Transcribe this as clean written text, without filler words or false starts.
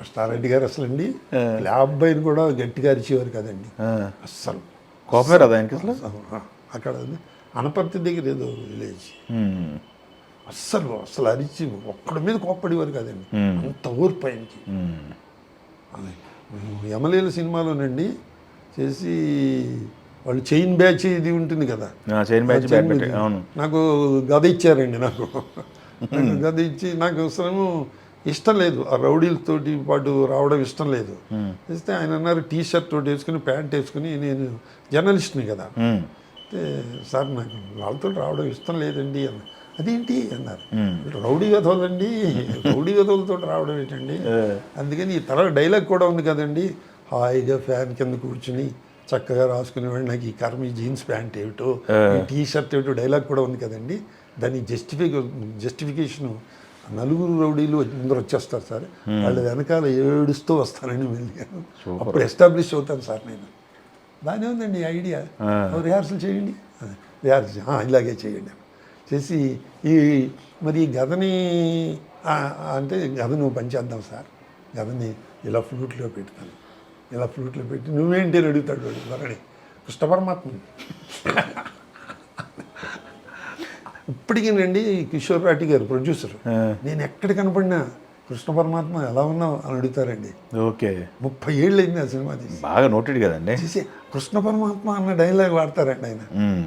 కృష్ణారెడ్డి గారు అసలు అండి అబ్బాయిని కూడా గట్టిగా అరిచేవారు కదండి అస్సలు. కోపమే రాదు ఆయనకి అసలు. అక్కడ అనపర్తి దగ్గర ఏదో విలేజ్, అస్సలు అసలు అరిచి ఒక్కడి మీద కోప్పడేవారు కదండి, అంత ఓర్పు ఆయనకి. అదే యమలీల సినిమాలోనండి చేసి వాళ్ళు చైన్ బ్యాచ్ ఇది ఉంటుంది కదా, చైన్ బ్యాచ్ అవును. నాకు గద ఇచ్చారండి. నాకు గద ఇచ్చి నాకు అసలు ఇష్టం లేదు, ఆ రౌడీలతోటి పాటు రావడం ఇష్టం లేదు. ఇస్తే ఆయన అన్నారు టీ షర్ట్ తోటి వేసుకుని ప్యాంట్ వేసుకుని, నేను జర్నలిస్ట్ని కదా, అయితే సార్ నాకు వాళ్ళతో రావడం ఇష్టం లేదండి అన్న. అదేంటి అన్నారు, రౌడీ గదోలండి, రౌడీ గదోలతో రావడం ఏంటండి, అందుకని ఈ తర్వాత డైలాగ్ కూడా ఉంది కదండి, హాయిగా ఫ్యాన్ కింద కూర్చుని చక్కగా రాసుకునేవాడు, నాకు ఈ కర్మ ఈ జీన్స్ ప్యాంట్ ఏమిటో ఈ టీ షర్ట్ ఏమిటో డైలాగ్ కూడా ఉంది కదండి, దానికి జస్టిఫికేషను నలుగురు రౌడీలు ముందర వచ్చేస్తారు సార్, వాళ్ళు వెనకాల ఏడుస్తూ వస్తానని వెళ్ళాను, అప్పుడు ఎస్టాబ్లిష్ అవుతాను సార్ నేను. బాగానే ఉందండి ఐడియా, రిహార్సల్ చేయండి, రిహార్సల్ ఇలాగే చేయండి చేసి ఈ మరి ఈ గదని అంటే గద నువ్వు పనిచేద్దాం సార్, గదని ఇలా ఫ్లూట్లో పెడతాను, ఇలా ఫ్లూట్లో పెట్టి నువ్వేంటి అని అడుగుతాడు వాడు వరణి, కృష్ణ పరమాత్మ. ఇప్పటికీనండి కిషోర్ రాటి గారు ప్రొడ్యూసర్, నేను ఎక్కడ కనపడినా కృష్ణ పరమాత్మ ఎలా ఉన్నావు అని అడుగుతారండి. ఓకే, 30 ఏళ్ళు అయింది ఆ సినిమా తీసి, బాగా నోటెడ్ కదండి. చేసి కృష్ణ పరమాత్మ అన్న డైలాగ్ వాడతారండి ఆయన.